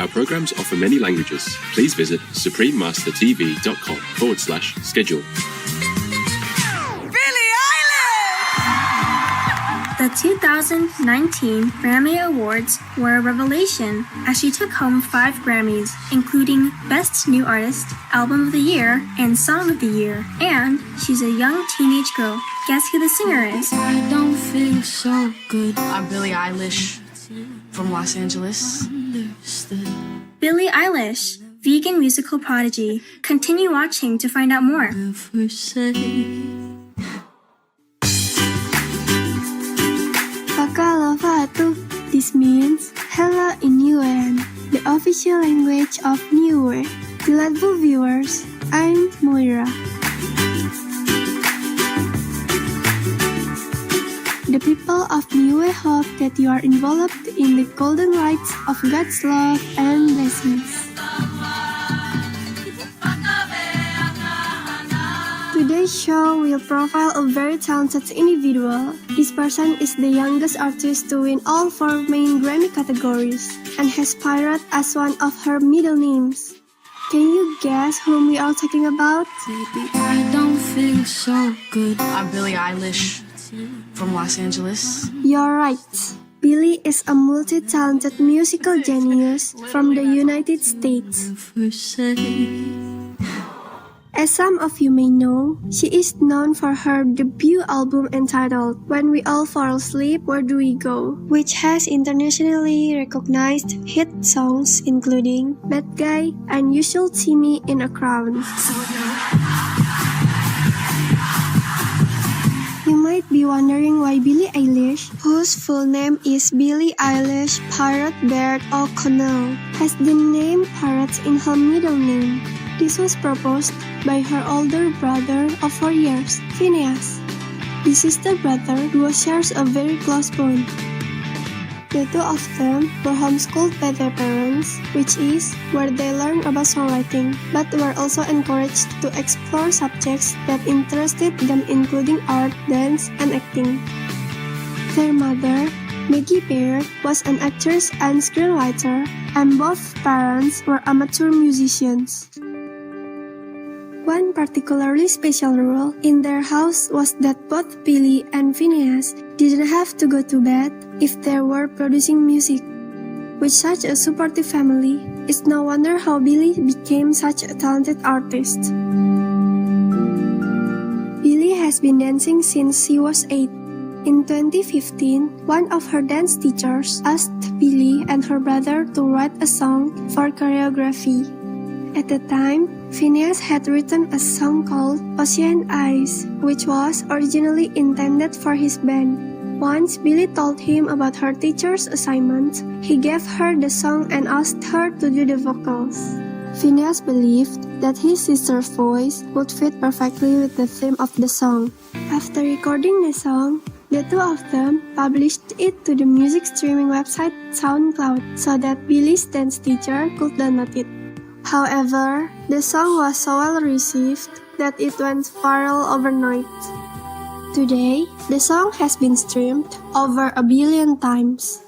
Our programs offer many languages. Please visit suprememastertv.com/schedule. The 2019 Grammy Awards were a revelation as she took home 5 Grammys, including Best New Artist, Album of the Year, and Song of the Year. And she's a young teenage girl. Guess who the singer is? I don't feel so good. I'm Billie Eilish from Los Angeles. Billie Eilish, vegan musical prodigy. Continue watching to find out more. Pakalawatu. This means hello in Niuean, the official language of Niue. Delightful viewers, I'm Moira. The people of Niue hope that you are enveloped in the golden lights of God's love and blessings. Today's show will profile a very talented individual. This person is the youngest artist to win all 4 main Grammy categories and has Pirate as one of her middle names. Can you guess whom we are talking about? Baby, I don't feel so good. I'm Billie Eilish from Los Angeles. You're right. Billie is a multi-talented musical genius from the United States. As some of you may know, she is known for her debut album entitled When We All Fall Asleep, Where Do We Go?, which has internationally recognized hit songs including Bad Guy and You Should See Me in a Crown. You might be wondering why Billie Eilish, whose full name is Billie Eilish Pirate Baird O'Connell, has the name Pirate in her middle name. This was proposed by her older brother of 4 years, Phineas. The sister brother duo shares a very close bond. The 2 of them were homeschooled by their parents, which is where they learned about songwriting, but were also encouraged to explore subjects that interested them, including art, dance, and acting. Their mother, Maggie Baird, was an actress and screenwriter, and both parents were amateur musicians. One particularly special rule in their house was that both Billie and Phineas didn't have to go to bed if they were producing music. With such a supportive family, it's no wonder how Billie became such a talented artist. Billie has been dancing since she was 8. In 2015, one of her dance teachers asked Billie and her brother to write a song for choreography. At the time, Phineas had written a song called Ocean Eyes, which was originally intended for his band. Once Billie told him about her teacher's assignment, he gave her the song and asked her to do the vocals. Phineas believed that his sister's voice would fit perfectly with the theme of the song. After recording the song, the 2 of them published it to the music streaming website SoundCloud so that Billie's dance teacher could download it. However, the song was so well received that it went viral overnight. Today, the song has been streamed over 1 billion times.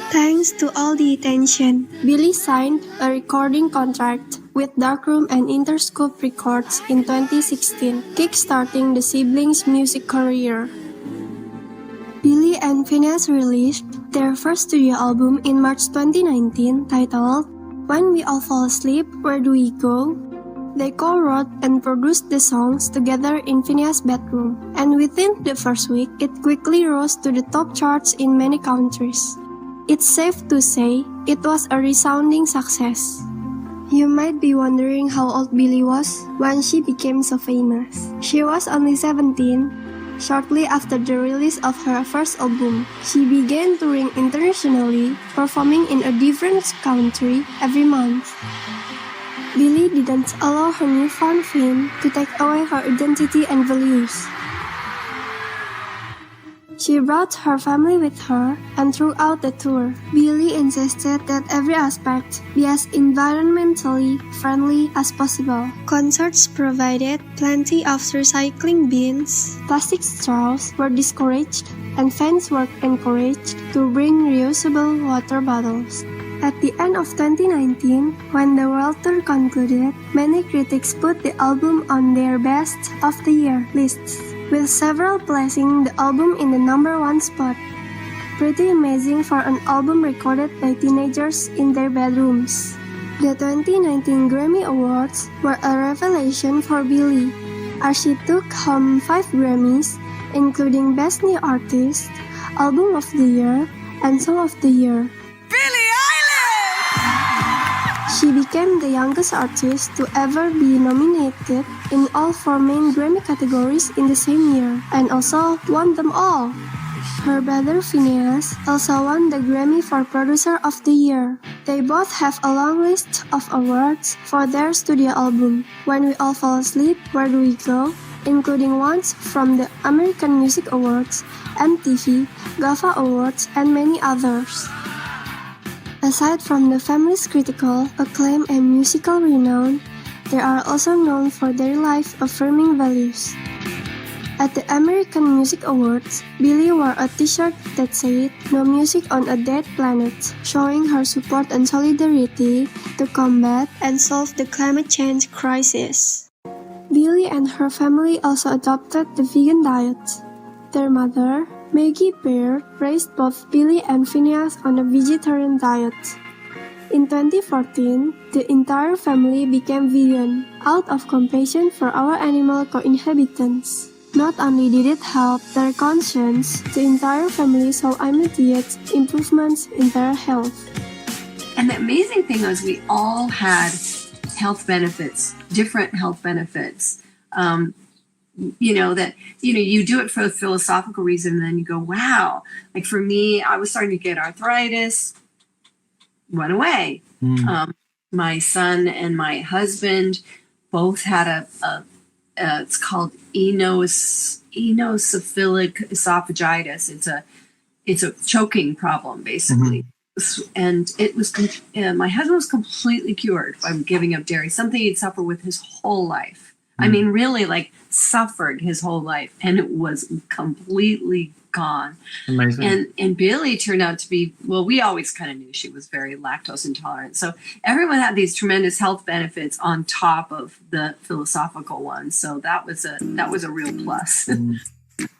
Thanks to all the attention, Billie signed a recording contract with Darkroom and Interscope Records in 2016, kickstarting the siblings' music career. Billie and Phineas released their first studio album in March 2019 titled When We All Fall Asleep, Where Do We Go? They co-wrote and produced the songs together in Phineas' bedroom, and within the first week, it quickly rose to the top charts in many countries. It's safe to say it was a resounding success. You might be wondering how old Billie was when she became so famous. She was only 17. Shortly after the release of her first album, she began touring internationally, performing in a different country every month. Billie didn't allow her newfound fame to take away her identity and values. She brought her family with her, and throughout the tour, Billie insisted that every aspect be as environmentally friendly as possible. Concerts provided plenty of recycling bins, plastic straws were discouraged, and fans were encouraged to bring reusable water bottles. At the end of 2019, when the World Tour concluded, many critics put the album on their Best of the Year lists, with several placing the album in the #1 spot. Pretty amazing for an album recorded by teenagers in their bedrooms. The 2019 Grammy Awards were a revelation for Billie, as she took home 5 Grammys, including Best New Artist, Album of the Year, and Song of the Year. Billie Eilish! She became the youngest artist to ever be nominated in all 4 main Grammy categories in the same year, and also won them all. Her brother Phineas also won the Grammy for Producer of the Year. They both have a long list of awards for their studio album, When We All Fall Asleep, Where Do We Go?, including ones from the American Music Awards, MTV, GAFA Awards, and many others. Aside from the family's critical acclaim and musical renown, they are also known for their life-affirming values. At the American Music Awards, Billie wore a t-shirt that said, "No music on a dead planet," showing her support and solidarity to combat and solve the climate change crisis. Billie and her family also adopted the vegan diet. Their mother, Maggie Baird, raised both Billie and Phineas on a vegetarian diet. In 2014, the entire family became vegan, out of compassion for our animal co-inhabitants. Not only did it help their conscience, the entire family saw immediate improvements in their health. And the amazing thing was we all had health benefits, different health benefits. You do it for a philosophical reason, and then you go, wow. Like for me, I was starting to get arthritis, went away. My son and my husband both had it's called eosinophilic esophagitis. It's a choking problem, basically. And it was my husband was completely cured by giving up dairy, something he'd suffered with his whole life. I mean, really, like suffered his whole life, and it was completely gone. Amazing. And Billie turned out to be, well, we always kind of knew she was very lactose intolerant. So everyone had these tremendous health benefits on top of the philosophical ones. So that was a real plus.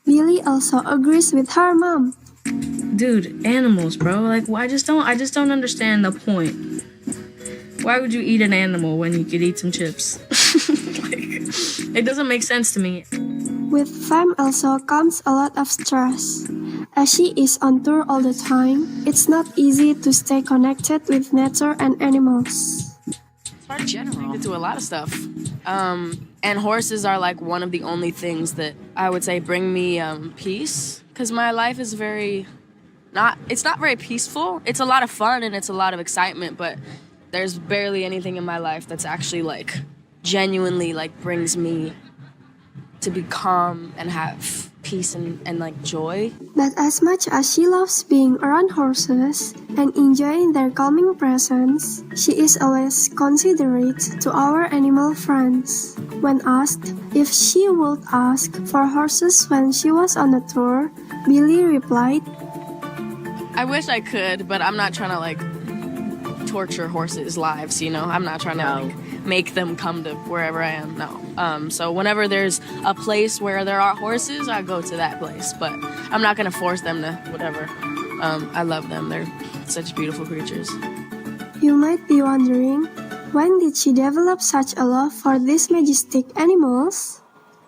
Billie also agrees with her mom. Dude, animals, bro. Like, I just don't understand the point. Why would you eat an animal when you could eat some chips? It doesn't make sense to me. With fame also comes a lot of stress. As she is on tour all the time, it's not easy to stay connected with nature and animals. In general, to do a lot of stuff. And horses are like one of the only things that I would say bring me peace. Because my life is it's not very peaceful. It's a lot of fun and it's a lot of excitement, but there's barely anything in my life that's actually like genuinely like brings me to be calm and have peace and like joy. But as much as she loves being around horses and enjoying their calming presence, she is always considerate to our animal friends. When asked if she would ask for horses when she was on a tour, Billie replied, I wish I could, but I'm not trying to like torture horses' lives, you know? I'm not trying to like make them come to wherever I am, no. So whenever there's a place where there are horses, I go to that place, but I'm not gonna force them to whatever. I love them, they're such beautiful creatures. You might be wondering, when did she develop such a love for these majestic animals?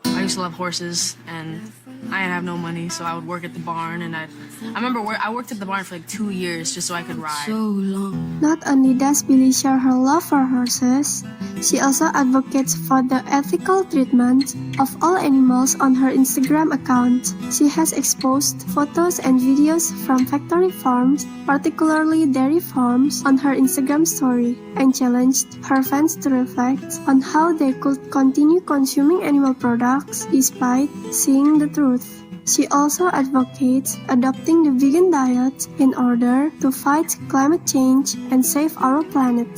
I used to love horses, and I didn't have no money, so I would work at the barn, and I remember I worked at the barn for like 2 years just so I could ride. So long. Not only does Billie share her love for horses, she also advocates for the ethical treatment of all animals on her Instagram account. She has exposed photos and videos from factory farms, particularly dairy farms, on her Instagram story, and challenged her fans to reflect on how they could continue consuming animal products despite seeing the truth. She also advocates adopting the vegan diet in order to fight climate change and save our planet.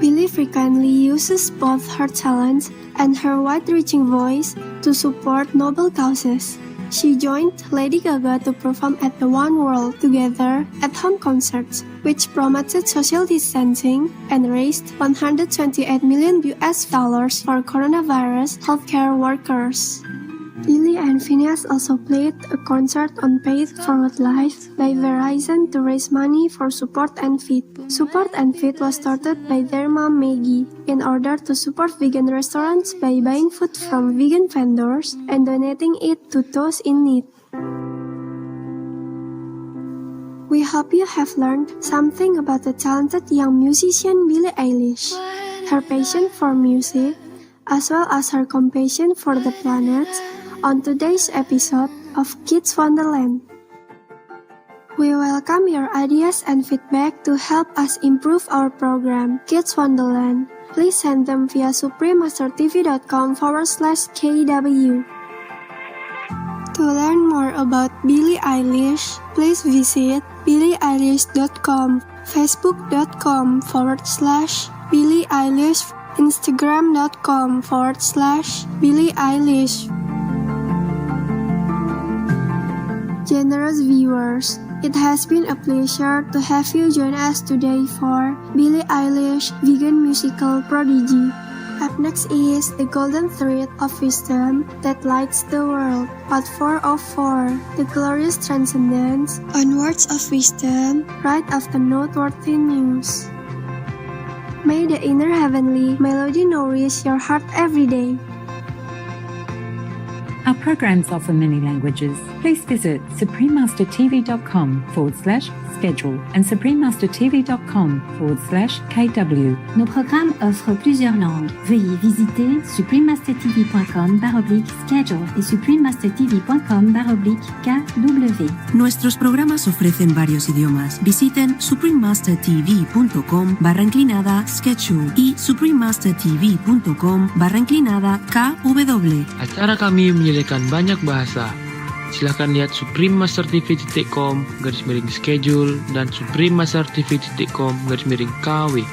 Billie frequently uses both her talent and her wide-reaching voice to support noble causes. She joined Lady Gaga to perform at the One World Together at Home concerts, which promoted social distancing and raised $128 million for coronavirus healthcare workers. Billy and Phineas also played a concert on Pay It Forward Live by Verizon to raise money for Support and Feed. Support and Feed was started by their mom Maggie in order to support vegan restaurants by buying food from vegan vendors and donating it to those in need. We hope you have learned something about the talented young musician Billie Eilish, her passion for music, as well as her compassion for the planet, on today's episode of Kids Wonderland. We welcome your ideas and feedback to help us improve our program, Kids Wonderland. Please send them via suprememastertv.com/KW. To learn more about Billie Eilish, please visit billieeilish.com, facebook.com/Billie Eilish, instagram.com/Billie Eilish. Generous viewers, it has been a pleasure to have you join us today for Billie Eilish Vegan Musical Prodigy. Up next is The Golden Thread of Wisdom That Lights the World, Part 404, The Glorious Transcendence on Words of Wisdom, right after noteworthy news. May the inner heavenly melody nourish your heart every day. Our programs offer many languages. Please visit suprememastertv.com/schedule and suprememastertv.com/KW. Nos programmes offrent plusieurs langues. Veuillez visiter suprememastertv.com/schedule et suprememastertv.com/KW. Nuestros programas ofrecen varios idiomas. Visiten suprememastertv.com/schedule y suprememastertv.com/KW. Acara kami menyediakan banyak bahasa. Silakan lihat suprememastertv.com/schedule dan suprememastertv.com/KW.